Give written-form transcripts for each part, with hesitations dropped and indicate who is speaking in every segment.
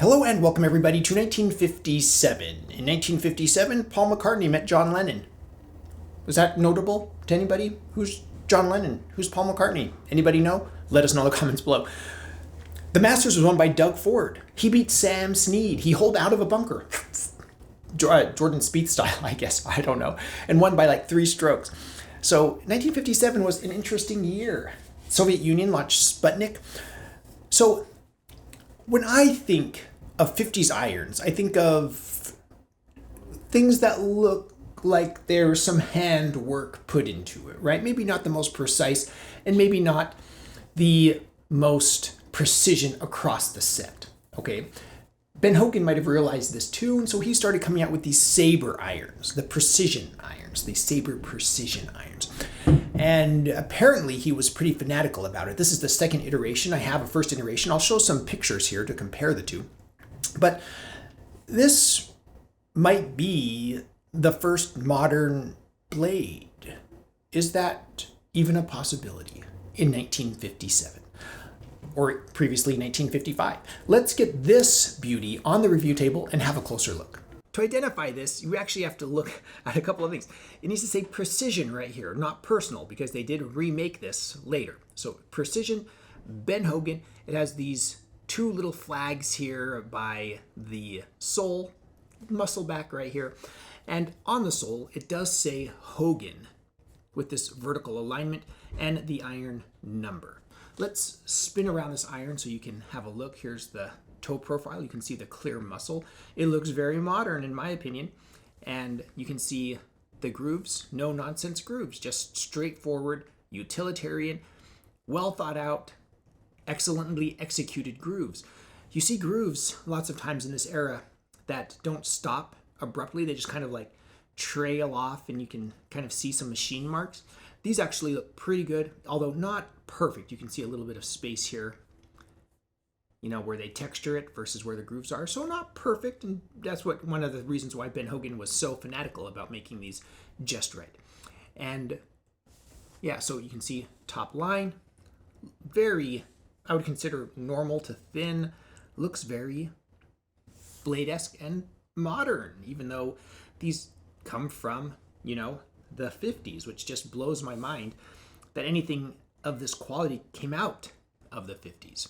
Speaker 1: Hello and welcome everybody to 1957. In 1957, Paul McCartney met John Lennon. Was that notable to anybody? Who's John Lennon? Who's Paul McCartney? Anybody know? Let us know in the comments below. The Masters was won by Doug Ford. He beat Sam Snead. He holed out of a bunker. Jordan Spieth style, I guess. I don't know. And won by like 3 strokes. So 1957 was an interesting year. Soviet Union launched Sputnik. So when I think of 50s irons, I think of things that look like there's some handwork put into it, right? Maybe not the most precise and maybe not the most precision across the set, okay? Ben Hogan might have realized this too, and so he started coming out with these Saber irons, the precision irons, the Saber precision irons. And apparently he was pretty fanatical about it. This is the second iteration. I have a first iteration. I'll show some pictures here to compare the two. But this might be the first modern blade. Is that even a possibility in 1957? Or previously 1955. Let's get this beauty on the review table and have a closer look. To identify this, you actually have to look at a couple of things. It needs to say precision right here, not personal, because they did remake this later. So precision, Ben Hogan. It has these 2 little flags here by the sole, muscle back right here. And on the sole, it does say Hogan with this vertical alignment and the iron number. Let's spin around this iron so you can have a look. Here's the toe profile. You can see the clear muscle. It looks very modern in my opinion. And you can see the grooves, no nonsense grooves, just straightforward, utilitarian, well thought out, excellently executed grooves. You see grooves lots of times in this era that don't stop abruptly. They just kind of like trail off and you can kind of see some machine marks. These actually look pretty good, although not perfect. You can see a little bit of space here, you know, where they texture it versus where the grooves are. So not perfect, and that's one of the reasons why Ben Hogan was so fanatical about making these just right. And yeah, so you can see top line, very, I would consider normal to thin, looks very blade-esque and modern, even though these come from, you know, the 50s, which just blows my mind that anything of this quality came out of the 50s.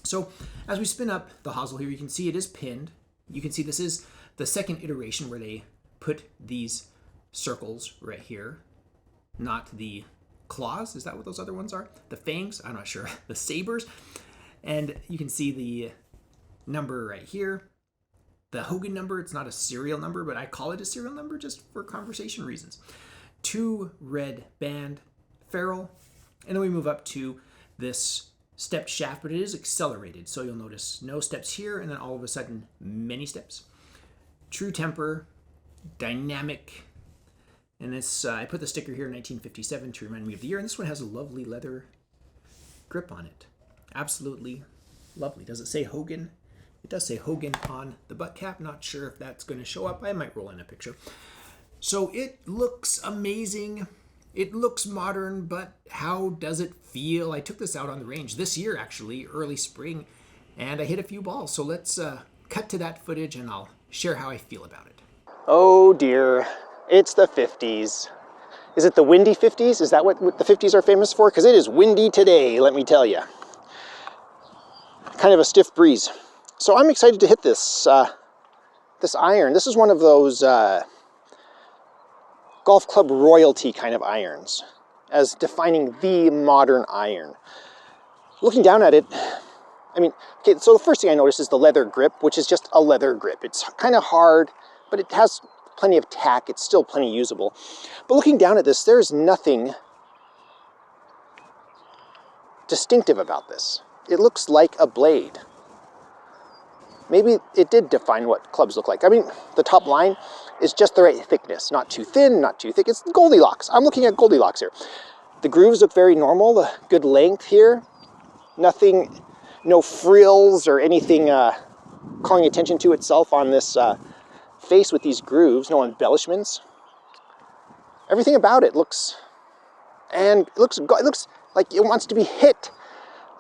Speaker 1: So as we spin up the hosel here, you can see it is pinned. You can see this is the second iteration where they put these circles right here, not the claws. Is that what those other ones are? The fangs? I'm not sure. The sabers. And you can see the number right here. The Hogan number, it's not a serial number, but I call it a serial number just for conversation reasons. 2 red band ferrule. And then we move up to this stepped shaft, but it is accelerated. So you'll notice no steps here, and then all of a sudden, many steps. True temper, dynamic. And this, I put the sticker here in 1957 to remind me of the year. And this one has a lovely leather grip on it. Absolutely lovely. Does it say Hogan? It does say Hogan on the butt cap. Not sure if that's going to show up. I might roll in a picture. So it looks amazing. It looks modern, but how does it feel? I took this out on the range this year, actually, early spring, and I hit a few balls. So let's cut to that footage and I'll share how I feel about it.
Speaker 2: Oh dear, it's the 50s. Is it the windy 50s? Is that what the 50s are famous for? Because it is windy today, let me tell you. Kind of a stiff breeze. So I'm excited to hit this this iron. This is one of those golf club royalty kind of irons, as defining the modern iron. Looking down at it, I mean, okay, so the first thing I notice is the leather grip, which is just a leather grip. It's kind of hard, but it has plenty of tack. It's still plenty usable. But looking down at this, there's nothing distinctive about this. It looks like a blade. Maybe it did define what clubs look like. I mean, the top line is just the right thickness. Not too thin, not too thick. It's Goldilocks. I'm looking at Goldilocks here. The grooves look very normal, a good length here. Nothing, no frills or anything calling attention to itself on this face with these grooves, no embellishments. Everything about it looks, and it looks like it wants to be hit.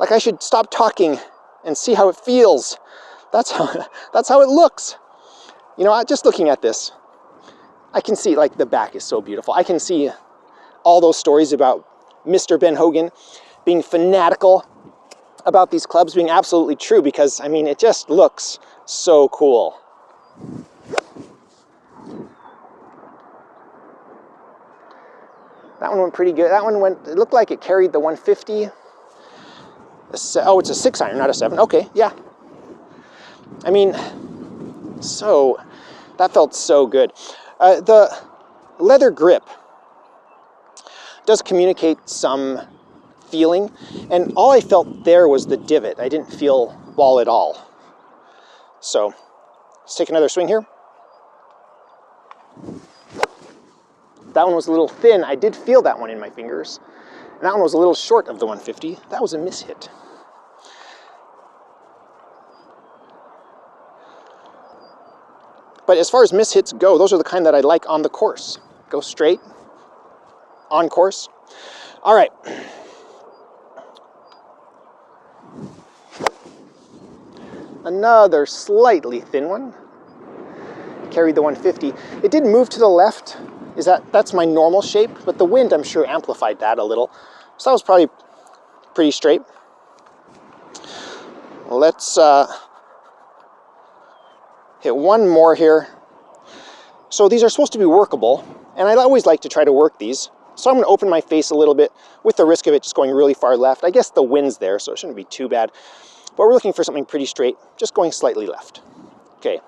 Speaker 2: Like I should stop talking and see how it feels. that's how it looks. You know, just looking at this, I can see, like, the back is so beautiful. I can see all those stories about Mr. Ben Hogan being fanatical about these clubs being absolutely true, because, I mean, it just looks so cool. That one went pretty good. That one went, it looked like it carried the 150. Oh, it's a 6 iron, not a 7. Okay, yeah. I mean, so, that felt so good. The leather grip does communicate some feeling, and all I felt there was the divot. I didn't feel ball at all. So, let's take another swing here. That one was a little thin. I did feel that one in my fingers. And that one was a little short of the 150. That was a mishit. But as far as mishits go, those are the kind that I like on the course. Go straight, on course. All right. Another slightly thin one. Carried the 150. It did move to the left. That's my normal shape, but the wind, I'm sure, amplified that a little. So that was probably pretty straight. Let's hit one more here. So these are supposed to be workable, and I always like to try to work these. So I'm going to open my face a little bit with the risk of it just going really far left. I guess the wind's there, so it shouldn't be too bad. But we're looking for something pretty straight, just going slightly left. Okay,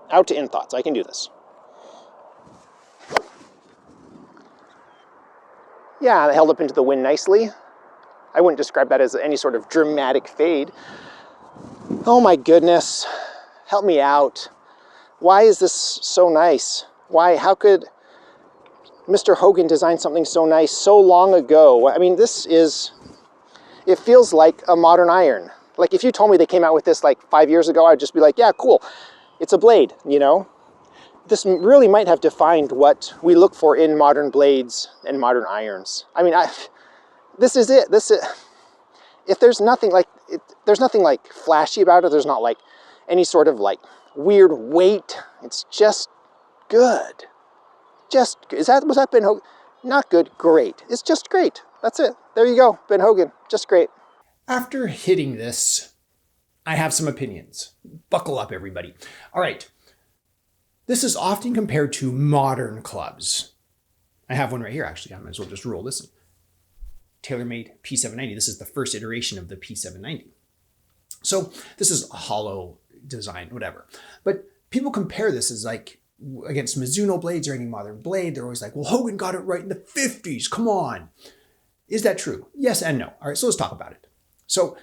Speaker 2: out to in thoughts. I can do this. Yeah, that held up into the wind nicely. I wouldn't describe that as any sort of dramatic fade. Oh my goodness, help me out. Why is this so nice? Why, how could Mr. Hogan design something so nice so long ago? I mean, it feels like a modern iron. Like, if you told me they came out with this like 5 years ago, I'd just be like, yeah, cool. It's a blade, you know? This really might have defined what we look for in modern blades and modern irons. I mean, this is it. If there's nothing like, there's nothing like flashy about it. There's not like any sort of like weird weight. It's just good. Was that Ben Hogan? Not good, great. It's just great. That's it. There you go, Ben Hogan, just great.
Speaker 1: After hitting this, I have some opinions. Buckle up, everybody. All right. This is often compared to modern clubs. I have one right here, actually. I might as well just roll this. TaylorMade P790. This is the first iteration of the P790. So this is a hollow design, whatever. But people compare this as like against Mizuno blades or any modern blade. They're always like, well, Hogan got it right in the 50s. Come on. Is that true? Yes and no. All right, so let's talk about it. So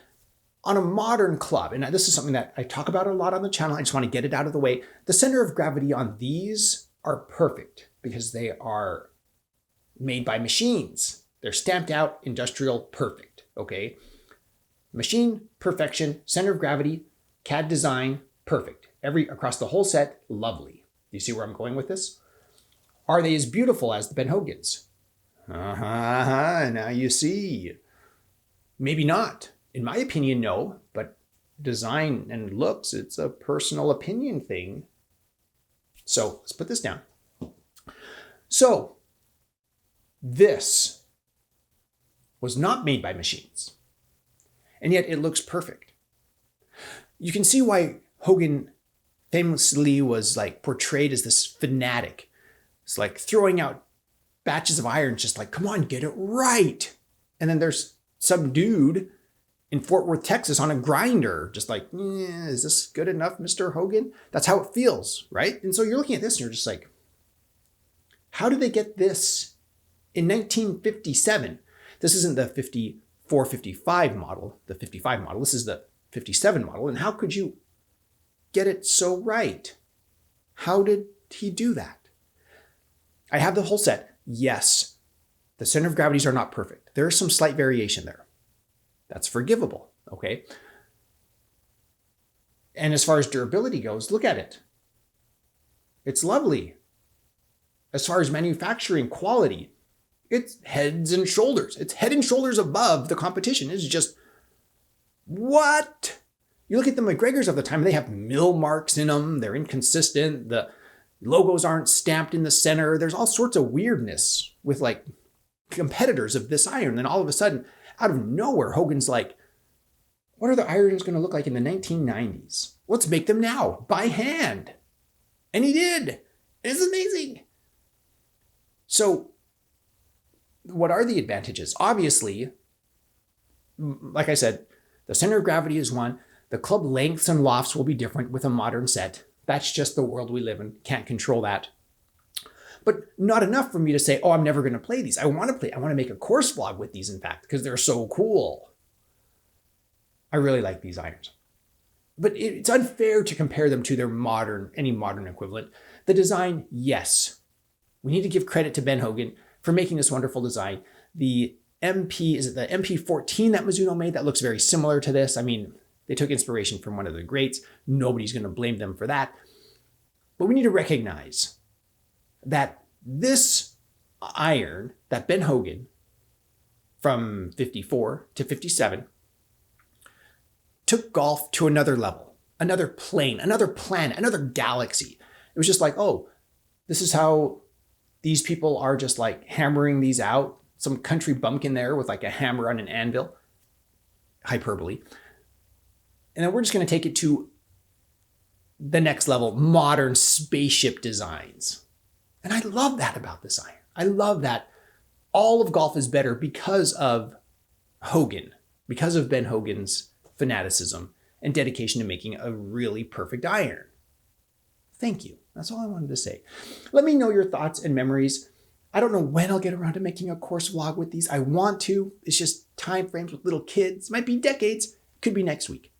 Speaker 1: on a modern club, and this is something that I talk about a lot on the channel, I just want to get it out of the way. The center of gravity on these are perfect because they are made by machines. They're stamped out, industrial, perfect, okay? Machine, perfection, center of gravity, CAD design, perfect. Across the whole set, lovely. Do you see where I'm going with this? Are they as beautiful as the Ben Hogans? Now you see. Maybe not. In my opinion, no, but design and looks, it's a personal opinion thing. So let's put this down. So this was not made by machines, and yet it looks perfect. You can see why Hogan famously was like portrayed as this fanatic. It's like throwing out batches of irons, just like, come on, get it right. And then there's some dude in Fort Worth, Texas on a grinder, just like, is this good enough, Mr. Hogan? That's how it feels, right? And so you're looking at this and you're just like, how did they get this in 1957? This isn't the 54, 55 model, the 55 model. This is the 57 model. And how could you get it so right? How did he do that? I have the whole set. Yes, the center of gravities are not perfect. There is some slight variation there. That's forgivable, okay? And as far as durability goes, look at it. It's lovely. As far as manufacturing quality, it's heads and shoulders. It's head and shoulders above the competition. It's just, what? You look at the McGregors of the time, they have mill marks in them. They're inconsistent. The logos aren't stamped in the center. There's all sorts of weirdness with like competitors of this iron. Then all of a sudden, out of nowhere, Hogan's like, what are the irons going to look like in the 1990s? Let's make them now by hand. And he did. It's amazing. So what are the advantages? Obviously, like I said, the center of gravity is one. The club lengths and lofts will be different with a modern set. That's just the world we live in. Can't control that. But not enough for me to say, oh, I'm never going to play these. I want to make a course vlog with these, in fact, because they're so cool. I really like these irons. But it's unfair to compare them to their any modern equivalent. The design, yes. We need to give credit to Ben Hogan for making this wonderful design. The is it the MP14 that Mizuno made that looks very similar to this? I mean, they took inspiration from one of the greats. Nobody's going to blame them for that. But we need to recognize that this iron, that Ben Hogan, from 54 to 57, took golf to another level, another plane, another planet, another galaxy. It was just like, oh, this is how these people are just like hammering these out. Some country bumpkin there with like a hammer on an anvil. Hyperbole. And then we're just going to take it to the next level, modern spaceship designs. And I love that about this iron. I love that all of golf is better because of Hogan, because of Ben Hogan's fanaticism and dedication to making a really perfect iron. Thank you. That's all I wanted to say. Let me know your thoughts and memories. I don't know when I'll get around to making a course vlog with these. I want to. It's just time frames with little kids. Might be decades. Could be next week.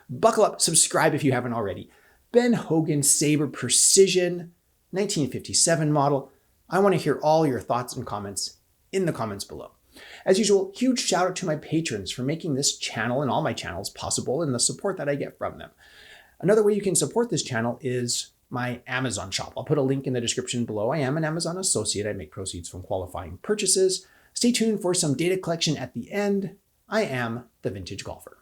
Speaker 1: Buckle up. Subscribe if you haven't already. Ben Hogan Saber Precision 1957 model. I want to hear all your thoughts and comments in the comments below. As usual, huge shout out to my patrons for making this channel and all my channels possible and the support that I get from them. Another way you can support this channel is my Amazon shop. I'll put a link in the description below. I am an Amazon associate. I make proceeds from qualifying purchases. Stay tuned for some data collection at the end. I am the Vintage Golfer.